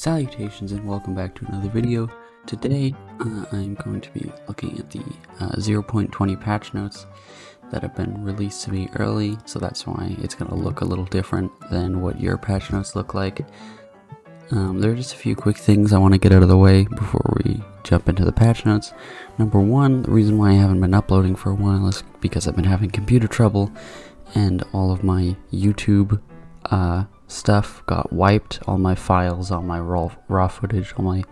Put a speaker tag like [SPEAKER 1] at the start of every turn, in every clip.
[SPEAKER 1] Salutations and welcome back to another video. Today I'm going to be looking at the 0.20 patch notes that have been released to me early, so that's why it's going to look a little different than what your patch notes look like. There are just a few quick things I want to get out of the way before we jump into the patch notes. Number one, the reason why I haven't been uploading for a while is because I've been having computer trouble and all of my YouTube stuff got wiped, all my files, all my raw footage, all my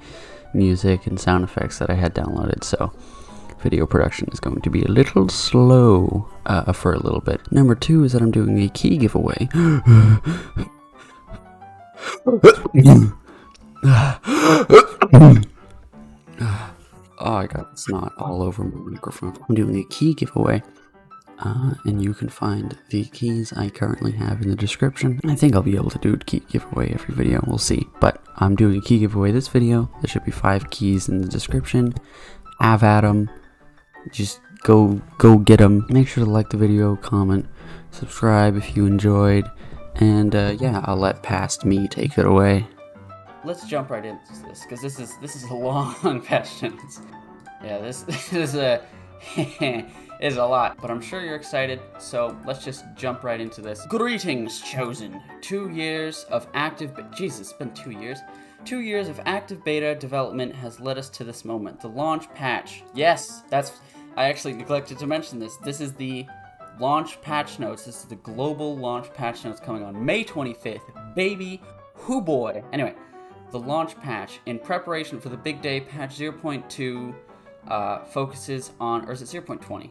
[SPEAKER 1] music and sound effects that I had downloaded, so video production is going to be a little slow for a little bit. Number two is that I'm doing a key giveaway. Oh, I got snot all over my microphone. I'm doing a key giveaway. And you can find the keys I currently have in the description. I think I'll be able to do a key giveaway every video, we'll see. But I'm doing a key giveaway this video. There should be 5 keys in the description. Have at them. Just go get them. Make sure to like the video, comment, subscribe if you enjoyed. And yeah, I'll let past me take it away. Let's jump right into this, because this is a long patch notes. Yeah, this is a is a lot, but I'm sure you're excited, so let's just jump right into this. Greetings, Chosen. 2 years of active Jesus, it's been 2 years. 2 years of active beta development has led us to this moment, the launch patch. Yes, I actually neglected to mention this. This is the launch patch notes. This is the global launch patch notes coming on May 25th. Baby, hoo boy. Anyway, the launch patch in preparation for the big day. Patch 0.2 focuses on, or is it 0.20?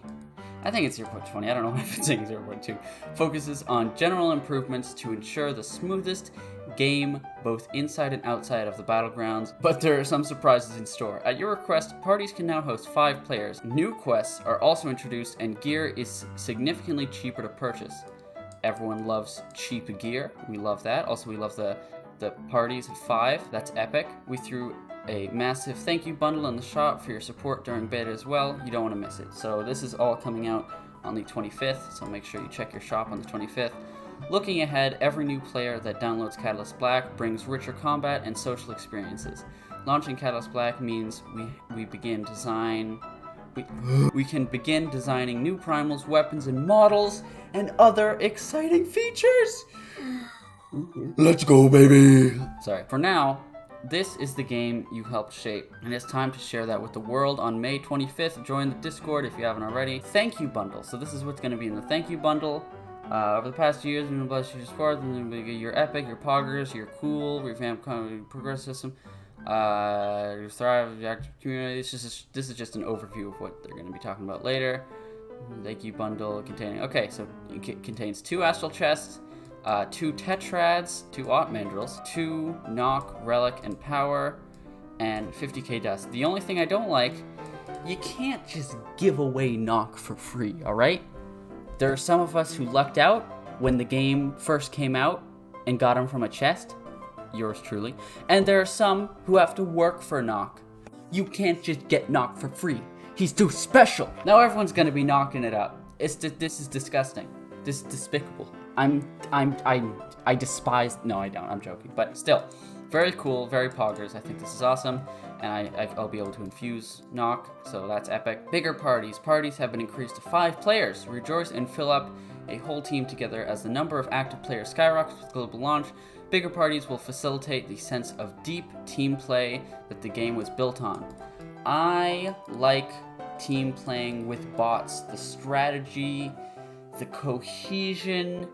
[SPEAKER 1] I think it's 0.20. I don't know if it's saying 0.2. Focuses on general improvements to ensure the smoothest game both inside and outside of the battlegrounds, but there are some surprises in store. At your request, parties can now host 5 players. New quests are also introduced, and gear is significantly cheaper to purchase. Everyone loves cheap gear. We love that. Also, we love the parties of 5. That's epic. We threw a massive thank you bundle in the shop for your support during beta as well. You don't want to miss it. So this is all coming out on the 25th, so make sure you check your shop on the 25th. Looking ahead, every new player that downloads Catalyst Black brings richer combat and social experiences. Launching Catalyst Black means we begin design. We can begin designing new primals, weapons, and models, and other exciting features. Let's go, baby! Sorry. For now, this is the game you helped shape, and it's time to share that with the world. On May 25th, join the Discord if you haven't already. Thank you bundle. So this is what's going to be in the thank you bundle. Over the past years, we've been blessed you support. You're epic, you're poggers, you're cool, revamped progress system, you thrive, active community. This is just an overview of what they're going to be talking about later. Thank you bundle containing. Okay, so it contains 2 astral chests. 2 tetrads, 2 mandrels, 2 knock, relic, and power, and 50k dust. The only thing I don't like, you can't just give away knock for free, alright? There are some of us who lucked out when the game first came out and got them from a chest, yours truly, and there are some who have to work for knock. You can't just get knock for free. He's too special. Now everyone's gonna be knocking it up. This is disgusting. This is despicable. I despise, no I don't, I'm joking, but still, very cool, very poggers. I think this is awesome, and I'll be able to infuse knock, so that's epic. Bigger parties have been increased to 5 players. Rejoice and fill up a whole team together as the number of active players skyrockets with global launch. Bigger parties will facilitate the sense of deep team play that the game was built on. I like team playing with bots, the strategy, the cohesion,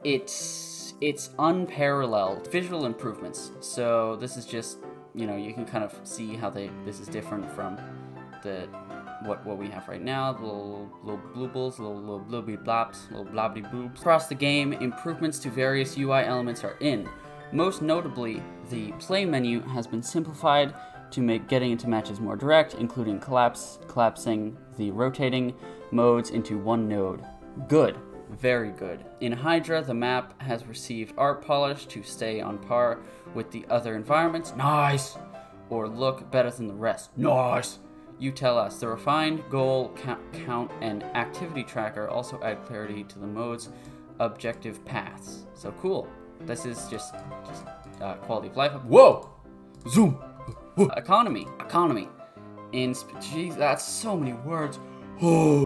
[SPEAKER 1] it's unparalleled. Visual improvements. So this is just, you can kind of see how this is different from what we have right now. Little bloobles, little blobby blops, little blobby boobs. Across the game, improvements to various UI elements are in. Most notably, the play menu has been simplified to make getting into matches more direct, including collapsing the rotating modes into one node. Good. Very good. In Hydra, the map has received art polish to stay on par with the other environments. Nice! Or look better than the rest. Nice! You tell us. The refined goal count and activity tracker also add clarity to the mode's objective paths. So cool. This is just quality of life. Whoa! Zoom. Economy. Geez, that's so many words.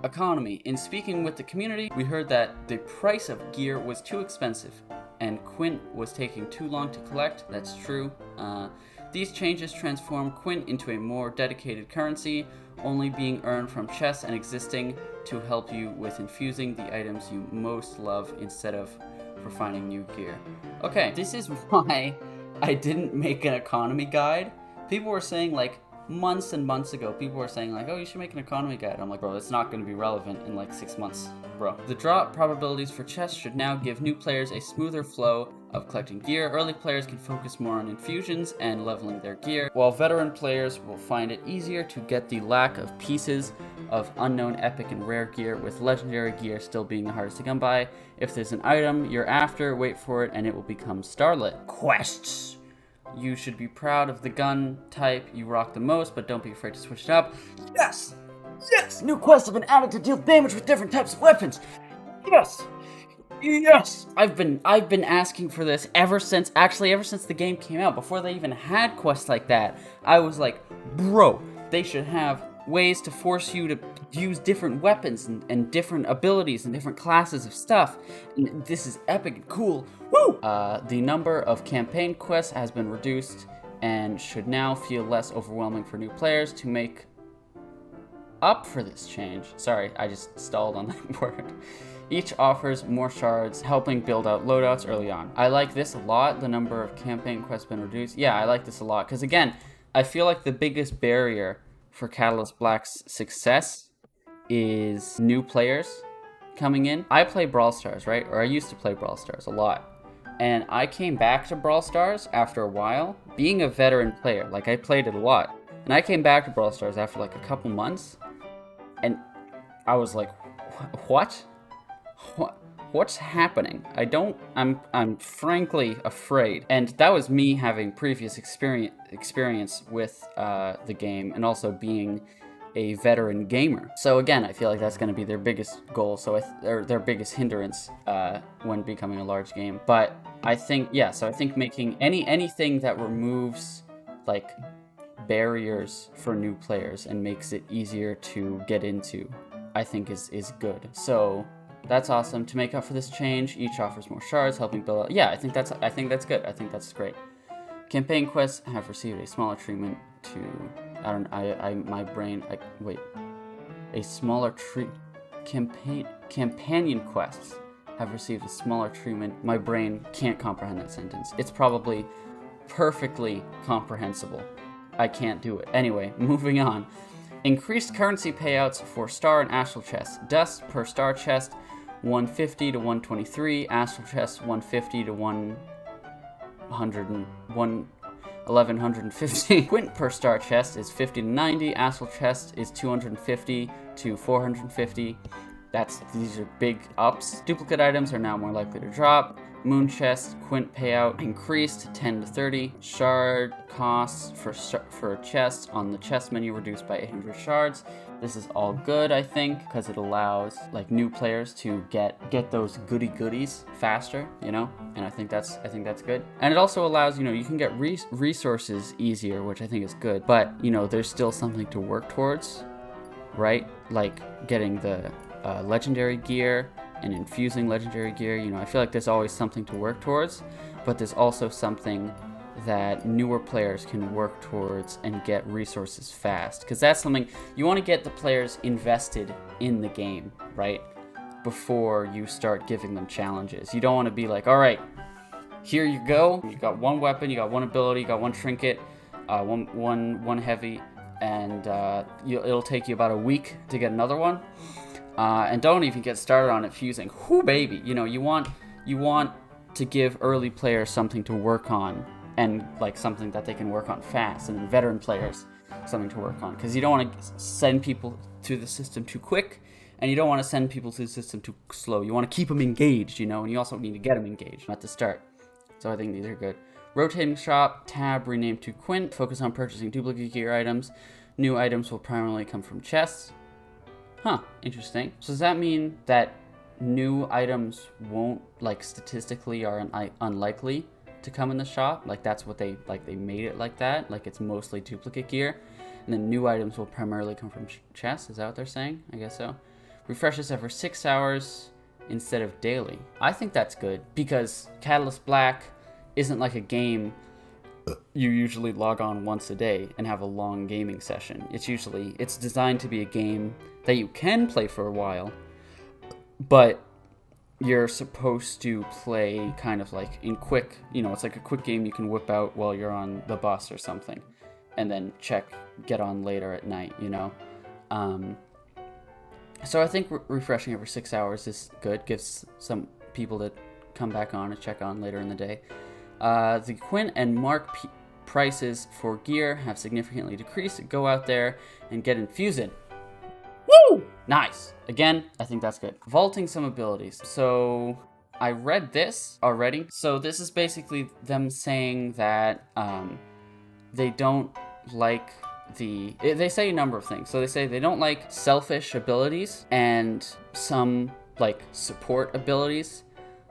[SPEAKER 1] Economy. In speaking with the community, we heard that the price of gear was too expensive, and Quint was taking too long to collect. That's true. These changes transform Quint into a more dedicated currency, only being earned from chests and existing to help you with infusing the items you most love instead of for finding new gear. Okay, this is why I didn't make an economy guide. People were saying, like, months and months ago, people were saying, like, oh, you should make an economy guide. I'm like, bro, it's not going to be relevant in like 6 months, bro. The drop probabilities for chests should now give new players a smoother flow of collecting gear. Early players can focus more on infusions and leveling their gear, while veteran players will find it easier to get the lack of pieces of unknown epic and rare gear, with legendary gear still being the hardest to come by. If there's an item you're after, wait for it and it will become starlit. Quests. You should be proud of the gun type you rock the most, but don't be afraid to switch it up. Yes! Yes! New quests have been added to deal damage with different types of weapons. Yes! Yes! I've been asking for this ever since the game came out. Before they even had quests like that, I was like, bro, they should have ways to force you to use different weapons and different abilities and different classes of stuff. And this is epic and cool. Woo! The number of campaign quests has been reduced and should now feel less overwhelming for new players. To make up for this change, sorry, I just stalled on that word. Each offers more shards, helping build out loadouts early on. I like this a lot. The number of campaign quests been reduced. Yeah, I like this a lot because, again, I feel like the biggest barrier for Catalyst Black's success is new players coming in. I play Brawl Stars, right? Or I used to play Brawl Stars a lot. And I came back to Brawl Stars after a while, being a veteran player. Like, I played it a lot. And I came back to Brawl Stars after like a couple months. And I was like, what? What's happening? I'm frankly afraid. And that was me having previous experience with the game and also being a veteran gamer. So again, I feel like that's going to be their biggest goal, or their biggest hindrance when becoming a large game. But I think, yeah, so I think making anything that removes like barriers for new players and makes it easier to get into, I think is good. So that's awesome. To make up for this change, each offers more shards, helping build out. Yeah, I think that's good. I think that's great. Campaign quests have received a smaller treatment to, companion quests have received a smaller treatment. My brain can't comprehend that sentence. It's probably perfectly comprehensible. I can't do it. Anyway, moving on. Increased currency payouts for star and astral chests. Dust per star chest, 150 to 123. Astral chest, 150 to 1150. Quint per star chest is 50 to 90. Astral chest is 250 to 450. These are big ups. Duplicate items are now more likely to drop. Moon chest, Quint payout increased 10 to 30. Shard costs for a chest on the chest menu reduced by 800 shards. This is all good, I think, because it allows like new players to get those goodies faster, you know? And I think that's good. And it also allows, you can get resources easier, which I think is good. But, there's still something to work towards, right? Like getting the legendary gear and infusing legendary gear. I feel like there's always something to work towards, but there's also something that newer players can work towards and get resources fast, because that's something you want to get the players invested in the game, right? Before you start giving them challenges. You don't want to be like, all right, here you go. You got one weapon, you got one ability, you got one trinket, one heavy, and it'll take you about a week to get another one. And don't even get started on infusing. Whoo, baby! You want to give early players something to work on, and like something that they can work on fast, and then veteran players something to work on, because you don't want to send people to the system too quick, and you don't want to send people to the system too slow. You want to keep them engaged, and you also need to get them engaged at the start. So I think these are good. Rotating shop tab renamed to Quint. Focus on purchasing duplicate gear items. New items will primarily come from chests. Huh, interesting. So does that mean that new items won't, like, statistically are unlikely to come in the shop. Like that's what they made it like that. Like it's mostly duplicate gear. And then new items will primarily come from chests. Is that what they're saying? I guess so. Refreshes every 6 hours instead of daily. I think that's good because Catalyst Black isn't like a game you usually log on once a day and have a long gaming session. It's designed to be a game that you can play for a while, but you're supposed to play kind of like in quick, it's like a quick game you can whip out while you're on the bus or something, and then get on later at night, So I think refreshing every 6 hours is good. Gives some people to come back on and check on later in the day. The Quint and Mark prices for gear have significantly decreased. Go out there and get infused. Woo! Nice. Again, I think that's good. Vaulting some abilities. So I read this already. So this is basically them saying that they don't like they say a number of things. So they say they don't like selfish abilities, and some like support abilities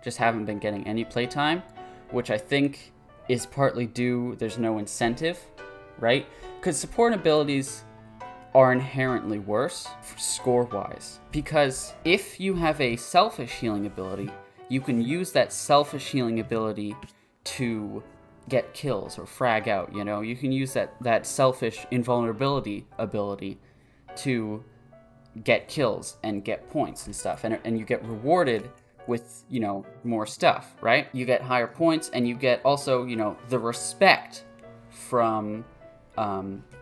[SPEAKER 1] just haven't been getting any playtime, which I think is partly due there's no incentive, right? Because support abilities are inherently worse score-wise, because if you have a selfish healing ability, you can use that selfish healing ability to get kills or frag out, you can use that selfish invulnerability ability to get kills and get points and stuff, and you get rewarded with more stuff, right? You get higher points, and you get also the respect from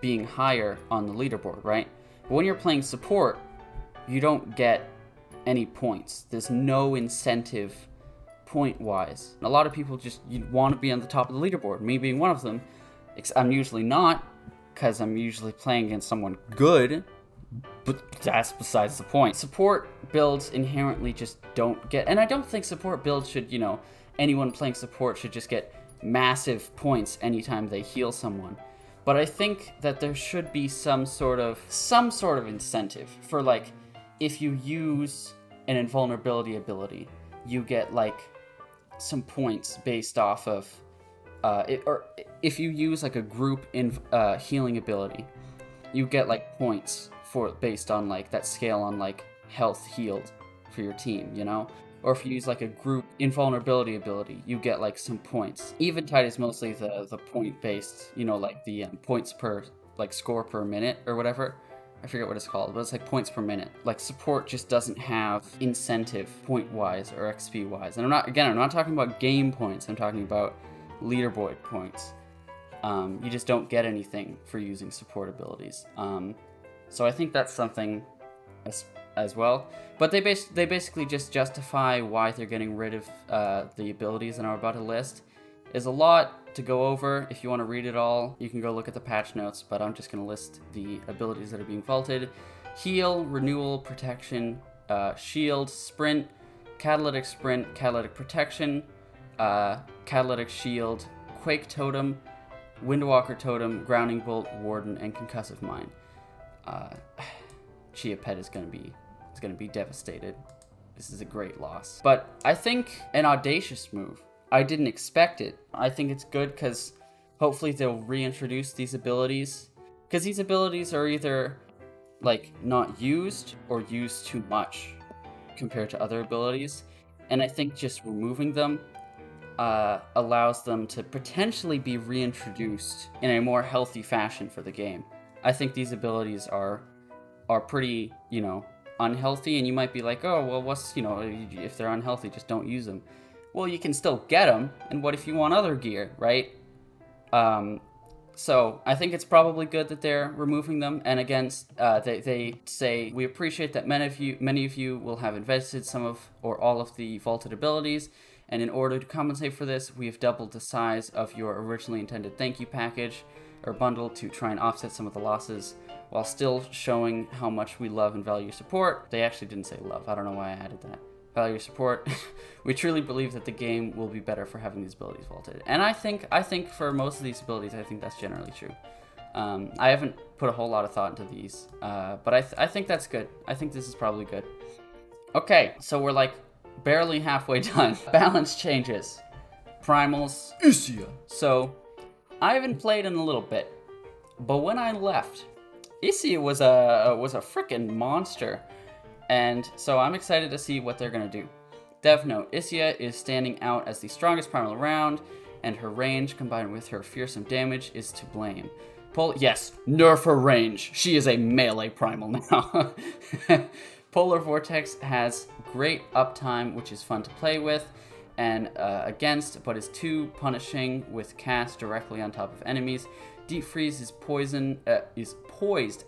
[SPEAKER 1] being higher on the leaderboard, right? But when you're playing support, you don't get any points. There's no incentive point-wise. A lot of people you want to be on the top of the leaderboard, me being one of them. I'm usually not, because I'm usually playing against someone good, but that's besides the point. Support builds inherently just don't get, and I don't think support builds should, anyone playing support should just get massive points anytime they heal someone. But I think that there should be some sort of incentive for, like, if you use an invulnerability ability, you get like some points based off of or if you use like a group healing ability, you get like points based on like that scale on like health healed for your team, or if you use like a group invulnerability ability, you get like some points. Eventide is mostly the point based, like the points per like score per minute or whatever. I forget what it's called, but it's like points per minute. Like support just doesn't have incentive point-wise or XP-wise. And I'm not talking about game points. I'm talking about leaderboard points. You just don't get anything for using support abilities. So I think that's something as well. But they basically just justify why they're getting rid of the abilities that I'm about to list. There's a lot to go over. If you want to read it all, you can go look at the patch notes, but I'm just going to list the abilities that are being vaulted. Heal, Renewal, Protection, Shield, Sprint, Catalytic Sprint, Catalytic Protection, Catalytic Shield, Quake Totem, Windwalker Totem, Grounding Bolt, Warden, and Concussive Mine. Chia Pet is going to be devastated. This is a great loss. But I think an audacious move. I didn't expect it. I think it's good because hopefully they'll reintroduce these abilities. Because these abilities are either like not used or used too much compared to other abilities. And I think just removing them allows them to potentially be reintroduced in a more healthy fashion for the game. I think these abilities are pretty, unhealthy, and you might be like, oh, well, if they're unhealthy, just don't use them. Well, you can still get them, and what if you want other gear, right? So I think it's probably good that they're removing them, and again, they say, we appreciate that many of you will have invested some of or all of the vaulted abilities, and in order to compensate for this, we have doubled the size of your originally intended thank you package or bundle to try and offset some of the losses, while still showing how much we love and value your support. They actually didn't say love. I don't know why I added that. Value your support. We truly believe that the game will be better for having these abilities vaulted. And I think for most of these abilities, I think that's generally true. I haven't put a whole lot of thought into these, but I think that's good. I think this is probably good. Okay, so we're like barely halfway done. Balance changes. primals, Isia. So, I haven't played in a little bit, but when I left, Isia was a freaking monster, and so I'm excited to see what they're gonna do. Dev note: Isia is standing out as the strongest primal around, and her range combined with her fearsome damage is to blame. Yes, nerf her range. She is a melee primal now. Polar Vortex has great uptime, which is fun to play with and against, but is too punishing with cast directly on top of enemies. Deep Freeze is poised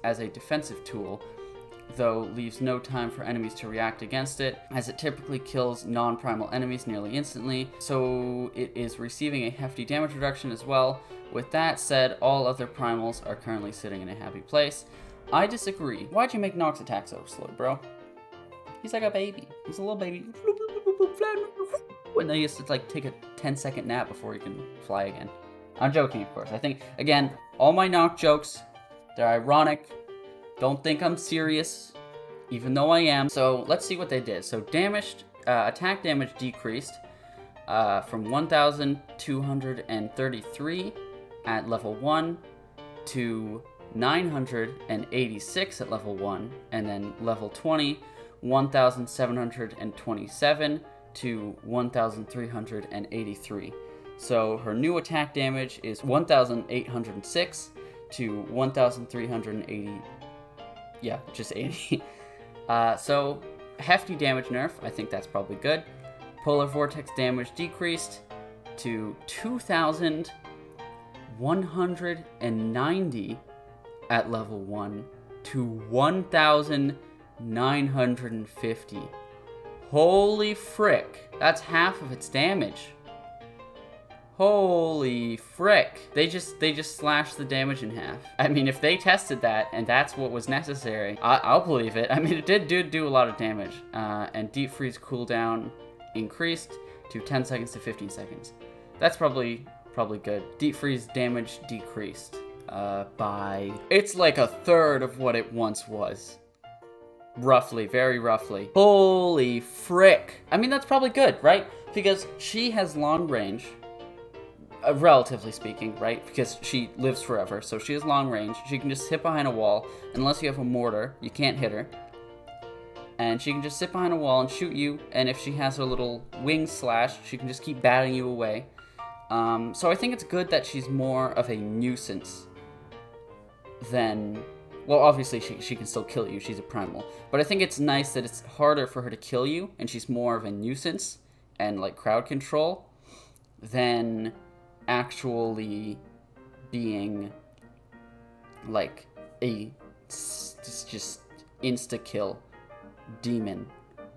[SPEAKER 1] as a defensive tool, though leaves no time for enemies to react against it, as it typically kills non-primal enemies nearly instantly, so it is receiving a hefty damage reduction as well. With that said, all other primals are currently sitting in a happy place. I disagree. Why'd you make Nox attack so slow, bro? He's like a baby. He's a little baby. When they used to like take a 10-second nap before he can fly again. I'm joking, of course. I think, again, all my Nox jokes, they're ironic. Don't think I'm serious, even though I am. So let's see what they did. So attack damage decreased from 1,233 at level 1 to 986 at level 1, and then level 20, 1,727 to 1,383. So her new attack damage is 1,806 to 1,380. Yeah, just 80. So hefty damage nerf. I think that's probably good. Polar Vortex damage decreased to 2,190 at level 1 to 1,950. Holy frick. That's half of its damage. Holy frick. They just slashed the damage in half. I mean, if they tested that and that's what was necessary, I'll believe it. I mean, it did do a lot of damage. And Deep Freeze cooldown increased to 10 seconds to 15 seconds. That's probably good. Deep Freeze damage decreased by... It's like a third of what it once was. Roughly, very roughly. Holy frick. I mean, that's probably good, right? Because she has long range, relatively speaking, right? Because she lives forever, so she has long range. She can just sit behind a wall. Unless you have a mortar, you can't hit her. And she can just sit behind a wall and shoot you, and if she has her little wing slash, she can just keep batting you away. So I think it's good that she's more of a nuisance than... Well, obviously, she can still kill you. She's a primal. But I think it's nice that it's harder for her to kill you, and she's more of a nuisance and, like, crowd control than actually being, like, a just insta-kill demon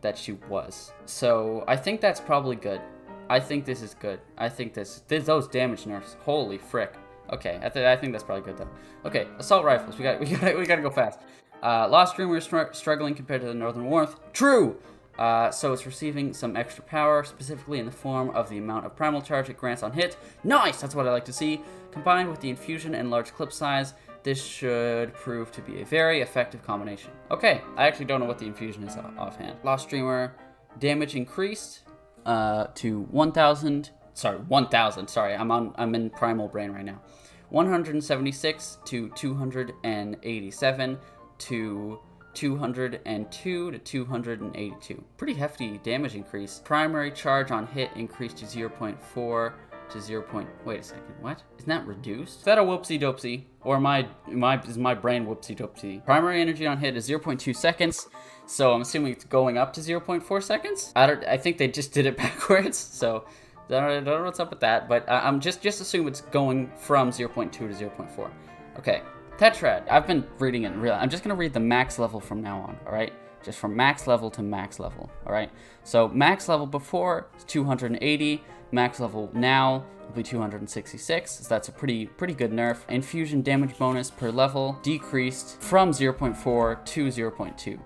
[SPEAKER 1] that she was. So I think that's probably good. I think this is good. I think those damage nerfs. Holy frick. Okay, I think that's probably good though. Okay, assault rifles. We gotta go fast. Lost Dreamer is struggling compared to the Northern Warmth. True. So it's receiving some extra power, specifically in the form of the amount of primal charge it grants on hit. Nice. That's what I like to see. Combined with the infusion and large clip size, this should prove to be a very effective combination. Okay, I actually don't know what the infusion is offhand. Lost Dreamer damage increased to 1,000. Sorry, 1,000. Sorry, I'm in primal brain right now. 176 to 287 to 202 to 282. Pretty hefty damage increase. Primary charge on hit increased to 0.4 to 0. Wait a second. What? Isn't that reduced? Is that a whoopsie doopsie? Or is my brain whoopsie doopsie? Primary energy on hit is 0.2 seconds. So I'm assuming it's going up to 0.4 seconds. I think they just did it backwards. So I don't know what's up with that, but I'm just assume it's going from 0.2 to 0.4. Okay, Tetrad. I've been reading it. I'm just gonna read the max level from now on. All right, just from max level to max level. All right. So max level before is 280. Max level now will be 266. So that's a pretty good nerf. Infusion damage bonus per level decreased from 0.4 to 0.2.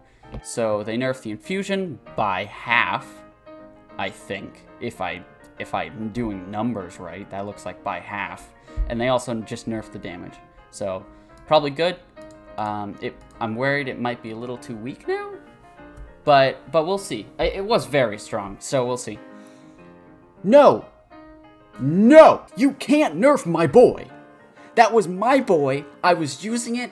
[SPEAKER 1] So they nerfed the infusion by half, I think, if I'm doing numbers right. That looks like by half. And they also just nerfed the damage. So probably good. I'm worried it might be a little too weak now, but we'll see. It was very strong, so we'll see. No! No! You can't nerf my boy! That was my boy. I was using it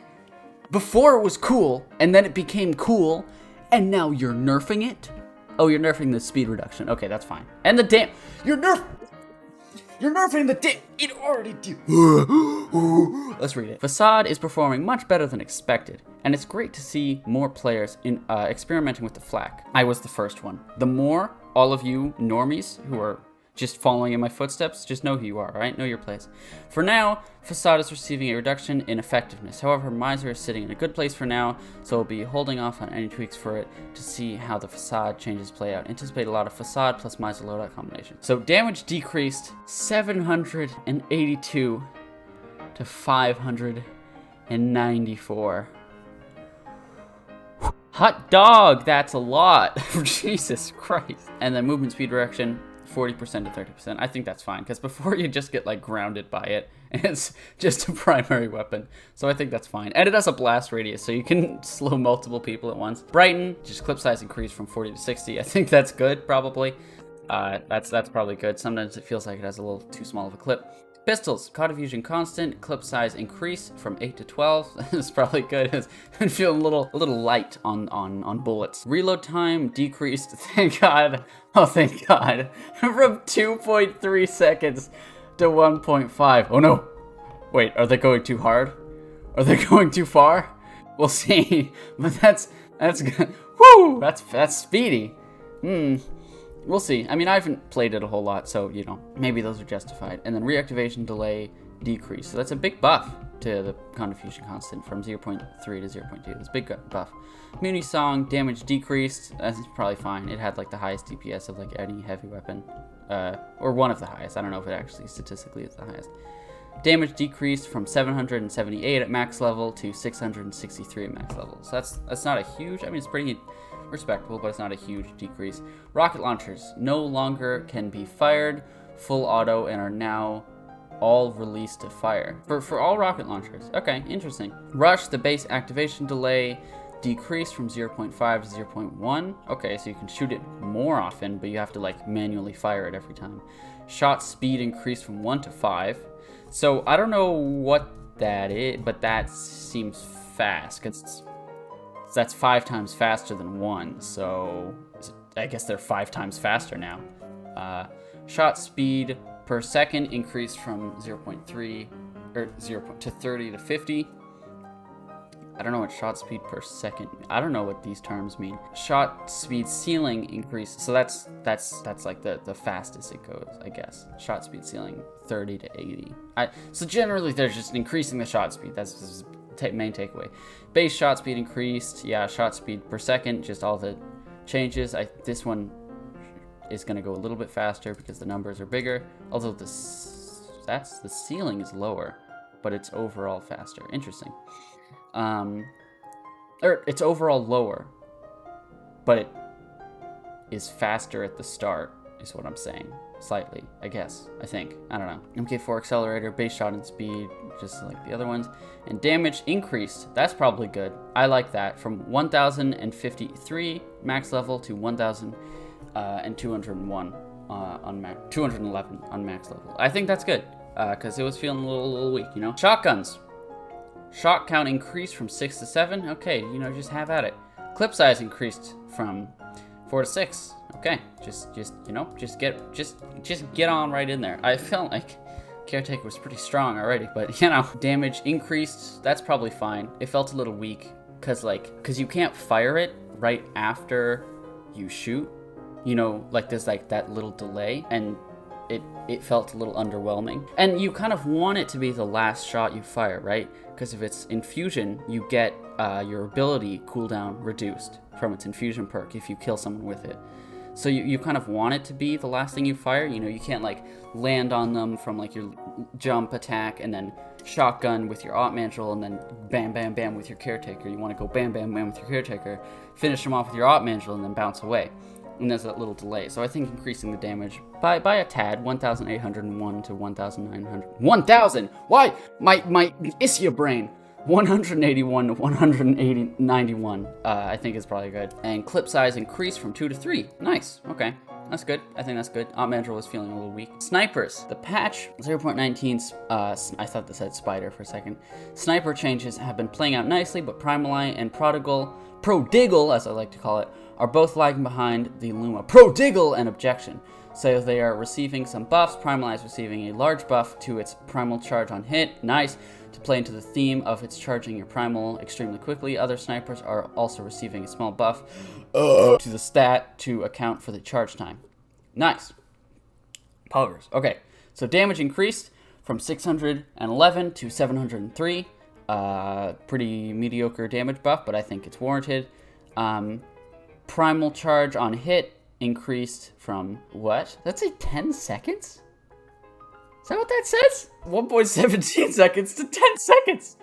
[SPEAKER 1] before it was cool, and then it became cool, and now you're nerfing it? Oh, you're nerfing the speed reduction. Okay, that's fine. And the You're nerfing the it already did. Let's read it. Facade is performing much better than expected, and it's great to see more players experimenting with the flak. I was the first one. The more all of you normies who are just following in my footsteps, just know who you are, right? Know your place. For now, Facade is receiving a reduction in effectiveness. However, Miser is sitting in a good place for now, so we'll be holding off on any tweaks for it to see how the Facade changes play out. Anticipate a lot of Facade plus Miser loadout combination. So damage decreased 782 to 594. Hot dog, that's a lot. Jesus Christ. And then movement speed reduction, 40% to 30%. I think that's fine, because before you just get like grounded by it, and it's just a primary weapon. So I think that's fine. And it has a blast radius, so you can slow multiple people at once. Brighten, just clip size increase from 40 to 60. I think that's good, probably. That's probably good. Sometimes it feels like it has a little too small of a clip. Pistols, Codifusion constant, clip size increase from 8 to 12. This is probably good. It's been feeling a little light on bullets. Reload time decreased, thank God. Oh, thank God. From 2.3 seconds to 1.5. Oh no. Wait, are they going too hard? Are they going too far? We'll see. But that's good. Woo! That's speedy. We'll see. I mean, I haven't played it a whole lot, so, you know, maybe those are justified. And then reactivation delay decrease. So that's a big buff to the Confusion constant from 0.3 to 0.2. That's a big buff. Muni Song, damage decreased. That's probably fine. It had, like, the highest DPS of, like, any heavy weapon. Or one of the highest. I don't know if it actually statistically is the highest. Damage decreased from 778 at max level to 663 at max level. So that's not a huge... I mean, it's pretty... respectable, but it's not a huge decrease. Rocket launchers no longer can be fired full auto and are now all released to fire. For all rocket launchers. Okay, interesting. Rush, the base activation delay decreased from 0.5 to 0.1. Okay, so you can shoot it more often, but you have to like manually fire it every time. Shot speed increased from 1 to 5. So I don't know what that is, but that seems fast, because that's 5 times faster than 1, so I guess they're 5 times faster now. Shot speed per second increased from 0.3 or 0 to 30 to 50. I don't know what shot speed per second. I don't know what these terms mean. Shot speed ceiling increased, so that's like the fastest it goes, I guess. Shot speed ceiling 30 to 80. So generally they're just increasing the shot speed. That's main takeaway. Base shot speed increased. Yeah, shot speed per second, just all the changes. This one is going to go a little bit faster because the numbers are bigger. Although the ceiling is lower, but it's overall faster. Interesting. Or it's overall lower, but it is faster at the start, is what I'm saying. Slightly, I guess. I think. I don't know. MK4 accelerator, base shot and speed, just like the other ones. And damage increased. That's probably good. I like that. From 1,053 max level to 1,201 on max. 211 on max level. I think that's good, because it was feeling a little weak, you know. Shotguns. Shot count increased from 6 to 7. Okay, you know, just have at it. Clip size increased from 4 to 6. Okay, just you know, just get on right in there. I felt like Caretaker was pretty strong already, but you know, damage increased. That's probably fine. It felt a little weak because you can't fire it right after you shoot. You know, like there's like that little delay, and it felt a little underwhelming. And you kind of want it to be the last shot you fire, right? Because if it's infusion, you get your ability cooldown reduced from its infusion perk if you kill someone with it. So you kind of want it to be the last thing you fire. You know, you can't like land on them from like your jump attack and then shotgun with your op mantle and then bam, bam, bam with your Caretaker. You want to go bam, bam, bam with your Caretaker, finish them off with your op mantle and then bounce away. And there's that little delay. So I think increasing the damage by a tad, 1,801 to 1,900. 1,000! Why? My Isia brain. 181 to 191, I think is probably good. And clip size increased from 2 to 3. Nice, okay. That's good. I think that's good. Mandrill was feeling a little weak. Snipers. The patch 0.19, I thought this said spider for a second. Sniper changes have been playing out nicely, but Primaleye and Prodiggle, as I like to call it, are both lagging behind the Luma. Prodiggle and Objection. So they are receiving some buffs. Primaleye is receiving a large buff to its primal charge on hit. Nice. To play into the theme of its charging your primal extremely quickly. Other snipers are also receiving a small buff to the stat to account for the charge time. Nice. Powers. Okay, so damage increased from 611 to 703. Pretty mediocre damage buff, but I think it's warranted. Primal charge on hit increased from what? That's a 10 seconds? Is that what that says? 1.17 seconds to 10 seconds.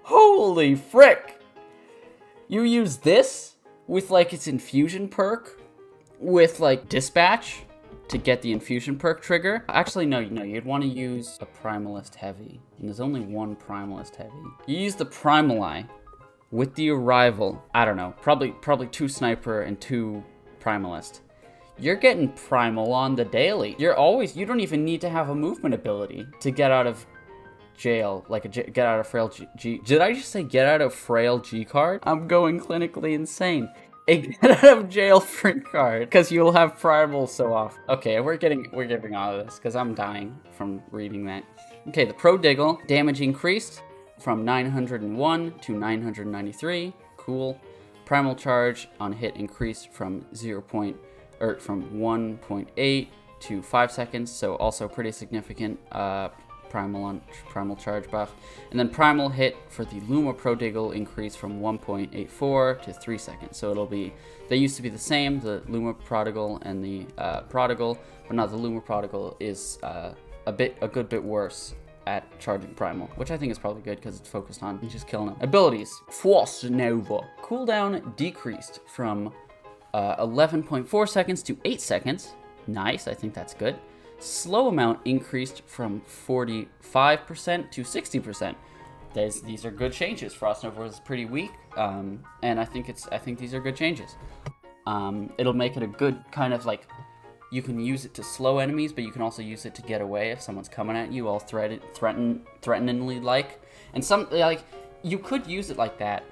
[SPEAKER 1] Holy frick. You use this with like its infusion perk with like dispatch to get the infusion perk trigger. Actually, no, you'd want to use a Primalist Heavy. And there's only one Primalist Heavy. You use the Primaleye with the arrival, I don't know, probably 2 Sniper and 2 Primalist. You're getting primal on the daily. You don't even need to have a movement ability to get out of jail, like get out of frail G. Did I just say get out of frail G card? I'm going clinically insane. A get out of jail free card, because you'll have primal so often. Okay, we're getting out of this, because I'm dying from reading that. Okay, the Prodiggle damage increased from 901 to 993. Cool. Primal charge on hit increased from 1.8 to 5 seconds, so also pretty significant primal charge buff. And then primal hit for the Luma Prodiggle increased from 1.84 to 3 seconds. So they used to be the same, the Luma Prodigal and the Prodigal, but now the Luma Prodigal is a good bit worse at charging primal, which I think is probably good because it's focused on just killing them. Abilities. Force Nova. Cooldown decreased from 11.4 seconds to 8 seconds. Nice, I think that's good. Slow amount increased from 45% to 60%. These are good changes. Frost Nova was pretty weak, and I think these are good changes. It'll make it a good kind of like, you can use it to slow enemies, but you can also use it to get away if someone's coming at you all threateningly like. And some like you could use it like that,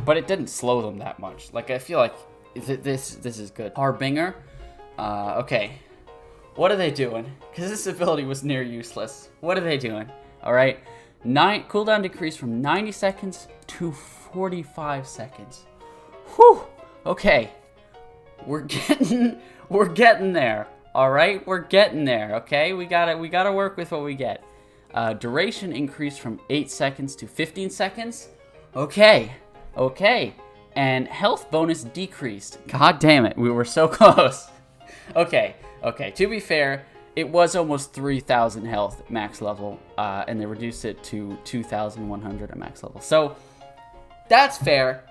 [SPEAKER 1] but it didn't slow them that much. Like I feel like this is good. Harbinger. Okay. What are they doing? Because this ability was near useless. What are they doing? Alright. Cooldown decreased from 90 seconds to 45 seconds. Whew. Okay. We're getting there. Alright? We're getting there. Okay? We gotta work with what we get. Duration increased from 8 seconds to 15 seconds. Okay. And health bonus decreased. God damn it. We were so close. Okay. To be fair, it was almost 3,000 health at max level, and they reduced it to 2,100 at max level. So, that's fair.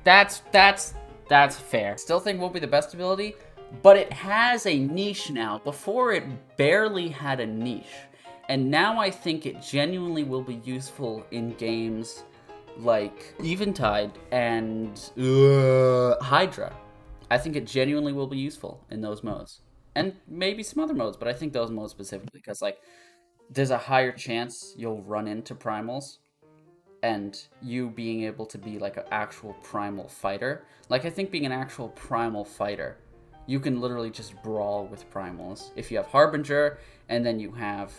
[SPEAKER 1] That's fair. Still think won't be the best ability, but it has a niche now. Before, it barely had a niche. And now I think it genuinely will be useful in games like Eventide and Hydra. I think it genuinely will be useful in those modes. And maybe some other modes, but I think those modes specifically, because like there's a higher chance you'll run into primals, and you being able to be like an actual primal fighter. Like I think being an actual primal fighter, you can literally just brawl with primals. If you have Harbinger, and then you have,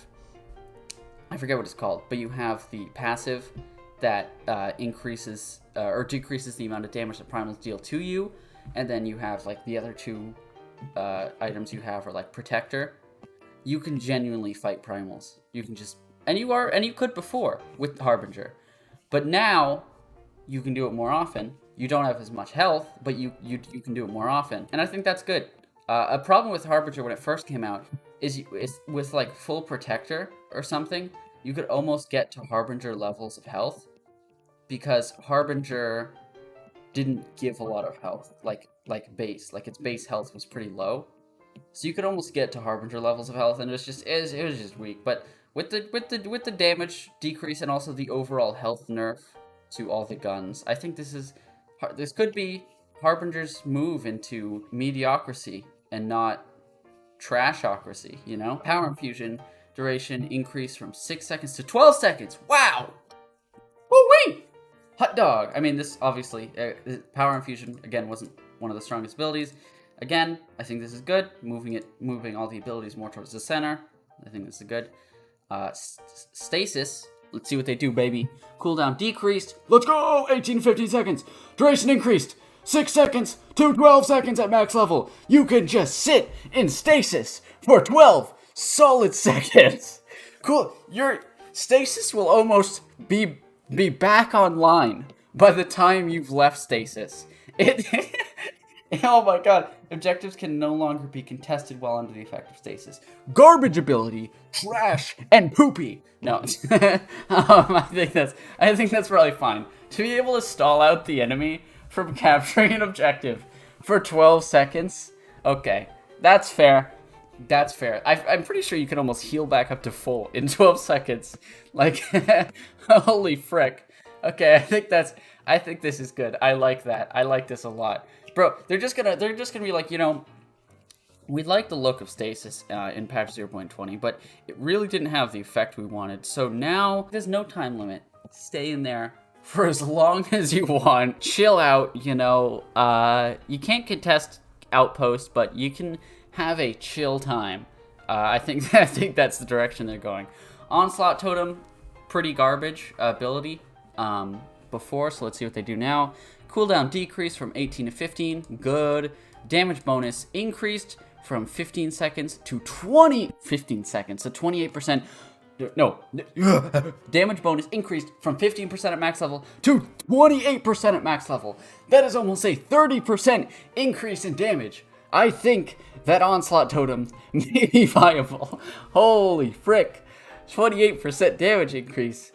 [SPEAKER 1] I forget what it's called, but you have the passive that increases or decreases the amount of damage that primals deal to you, and then you have like the other two items you have are like Protector. You can genuinely fight primals. You can just, and you could before with Harbinger, but now you can do it more often. You don't have as much health, but you can do it more often, and I think that's good. A problem with Harbinger when it first came out is with like full Protector or something, you could almost get to Harbinger levels of health, because Harbinger didn't give a lot of health, like base, like its base health was pretty low, so you could almost get to Harbinger levels of health, and it was just weak. But with the damage decrease and also the overall health nerf to all the guns, I think this could be Harbinger's move into mediocrity and not trashocracy, you know? Power infusion duration increased from 6 seconds to 12 seconds. Wow! Woo-wee! Hot dog. I mean, this obviously, power infusion, again, wasn't one of the strongest abilities. Again, I think this is good. Moving all the abilities more towards the center. I think this is good. Stasis. Let's see what they do, baby. Cooldown decreased. Let's go! 18 to 15 seconds. Duration increased. 6 seconds to 12 seconds at max level. You can just sit in stasis for 12 solid seconds. Cool. Your stasis will almost be back online by the time you've left stasis. Oh my god. Objectives can no longer be contested while under the effect of stasis. Garbage ability, trash, and poopy. No, I think that's probably fine. To be able to stall out the enemy from capturing an objective for 12 seconds. Okay, that's fair. That's fair. I'm pretty sure you can almost heal back up to full in 12 seconds. Like, holy frick. Okay, I think this is good. I like that. I like this a lot. Bro, they're just gonna be like, you know, we like the look of stasis in patch 0.20, but it really didn't have the effect we wanted. So now there's no time limit. Stay in there for as long as you want. Chill out, you know. You can't contest outposts, but you can have a chill time. I think that's the direction they're going. Onslaught Totem, pretty garbage ability before, so let's see what they do now. Cooldown decreased from 18 to 15, good. Damage bonus increased from 15 seconds to 28%. No. Damage bonus increased from 15% at max level to 28% at max level. That is almost a 30% increase in damage. I think that Onslaught Totem may be viable. Holy frick. 28% damage increase.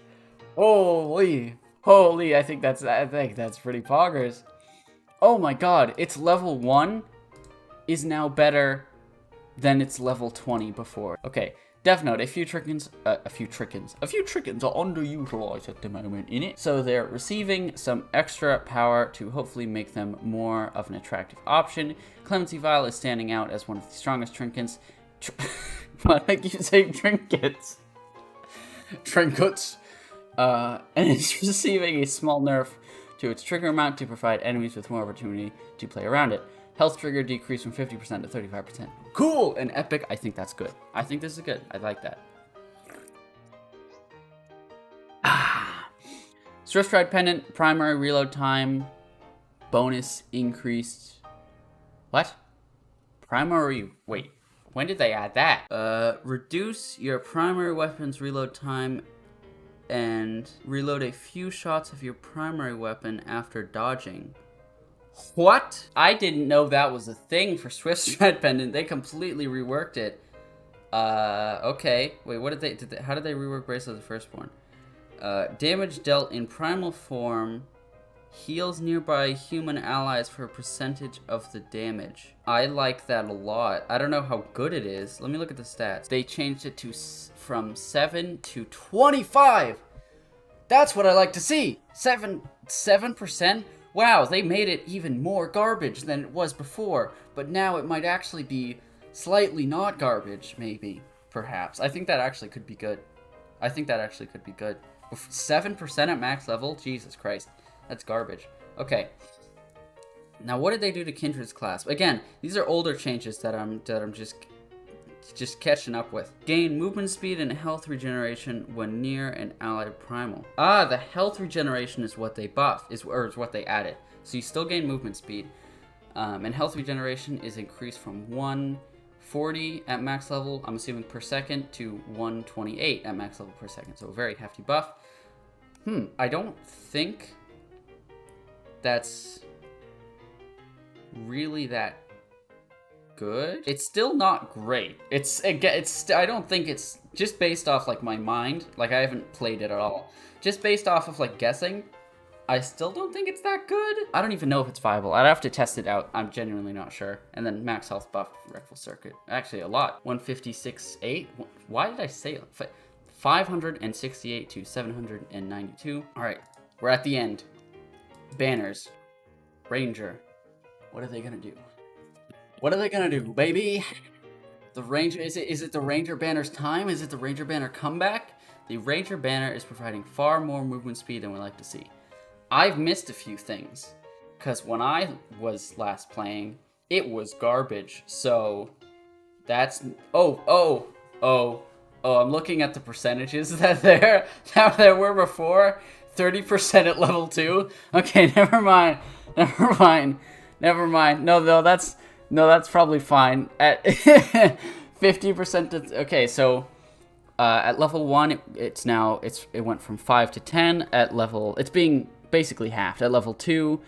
[SPEAKER 1] Holy, I think that's pretty poggers. Oh my god, its level 1 is now better than its level 20 before. Okay, Death Note, a few trickens are underutilized at the moment in it. So they're receiving some extra power to hopefully make them more of an attractive option. Clemency Vial is standing out as one of the strongest trinkets. Why do I keep saying trinkets? Trinkets. And it's receiving a small nerf to its trigger amount to provide enemies with more opportunity to play around it. Health trigger decreased from 50% to 35%. Cool and epic. I think that's good. I think this is good. I like that. Swift Stride Pendant, primary reload time, bonus increased. What? Primary. Wait. When did they add that? Reduce your primary weapon's reload time and reload a few shots of your primary weapon after dodging. What? I didn't know that was a thing for Swift Stride Pendant. They completely reworked it. Okay. Wait, what did they how did they rework Bracelet of the Firstborn? Damage dealt in primal form heals nearby human allies for a percentage of the damage. I like that a lot. I don't know how good it is. Let me look at the stats. They changed it to from 7 to 25. That's what I like to see. 7%? Wow, they made it even more garbage than it was before, but now it might actually be slightly not garbage, maybe, perhaps. I think that actually could be good. 7% at max level? Jesus Christ, that's garbage. Okay. Now, what did they do to Kindred's Clasp? Again, these are older changes that I'm just catching up with. Gain movement speed and health regeneration when near an allied primal. Ah, the health regeneration is what they buffed, is what they added. So you still gain movement speed, and health regeneration is increased from 140 at max level, I'm assuming per second, to 128 at max level per second. So a very hefty buff. I don't think that's really that good. It's still not great. I don't think it's just based off like my mind. Like I haven't played it at all. Just based off of like guessing, I still don't think it's that good. I don't even know if it's viable. I'd have to test it out. I'm genuinely not sure. And then max health buff, Rectal Circuit. Actually a lot. 156.8. Why did I say it? 568 to 792. All right, we're at the end. Banners. Ranger. What are they gonna do? What are they gonna do, baby? The Ranger, is it the Ranger Banner's time? Is it the Ranger Banner comeback? The Ranger Banner is providing far more movement speed than we like to see. I've missed a few things, because when I was last playing, it was garbage, so that's... Oh, I'm looking at the percentages that there were before. 30% at level 2. Okay, never mind. No, that's probably fine. At 50%. Okay, so at level 1, it went from 5 to 10. At level, it's being basically halved. At level 2,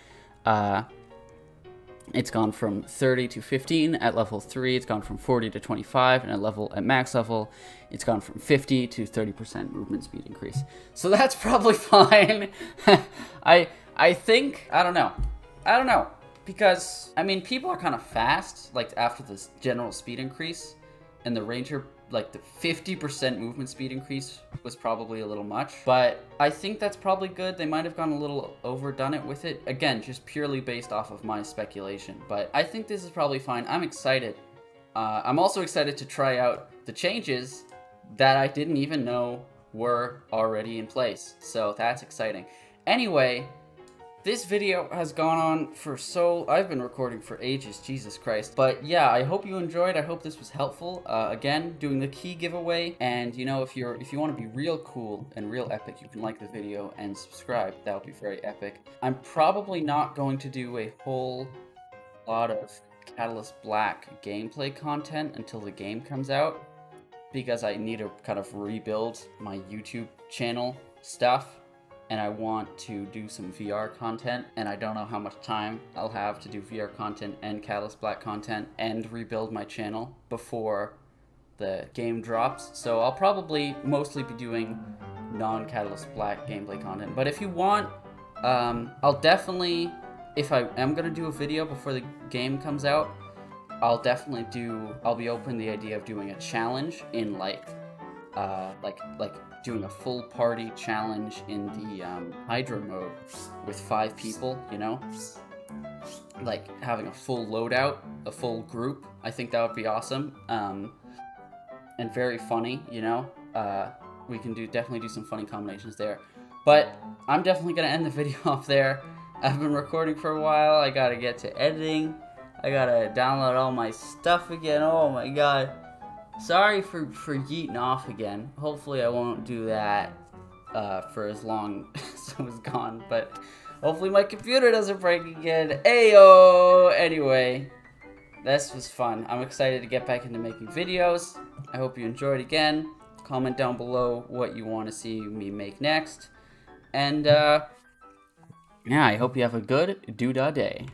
[SPEAKER 1] it's gone from 30 to 15. At level 3, it's gone from 40 to 25. And at max level, it's gone from 50 to 30% movement speed increase. So that's probably fine. I think, I don't know. Because, I mean, people are kind of fast, like, after this general speed increase. And the Ranger, like, the 50% movement speed increase was probably a little much. But I think that's probably good. They might have gone a little overdone it with it. Again, just purely based off of my speculation. But I think this is probably fine. I'm excited. I'm also excited to try out the changes that I didn't even know were already in place. So that's exciting. Anyway... This video has gone on for I've been recording for ages, Jesus Christ. But yeah, I hope you enjoyed. I hope this was helpful. Again, doing the key giveaway. And you know, if you want to be real cool and real epic, you can like the video and subscribe. That would be very epic. I'm probably not going to do a whole lot of Catalyst Black gameplay content until the game comes out, because I need to kind of rebuild my YouTube channel stuff. And I want to do some VR content, and I don't know how much time I'll have to do VR content and Catalyst Black content and rebuild my channel before the game drops. So I'll probably mostly be doing non-Catalyst Black gameplay content. But if you want, I'll definitely, if I am going to do a video before the game comes out, I'll be open to the idea of doing a challenge in like doing a full party challenge in the Hydra mode with 5 people, you know? Like having a full loadout, a full group. I think that would be awesome. And very funny, you know? We can definitely do some funny combinations there. But I'm definitely gonna end the video off there. I've been recording for a while. I gotta get to editing. I gotta download all my stuff again. Oh my god. Sorry for yeeting off again. Hopefully I won't do that for as long as I was gone, but hopefully my computer doesn't break again. Ayo! Anyway, this was fun. I'm excited to get back into making videos. I hope you enjoyed again. Comment down below what you want to see me make next. And yeah, I hope you have a good doodah day.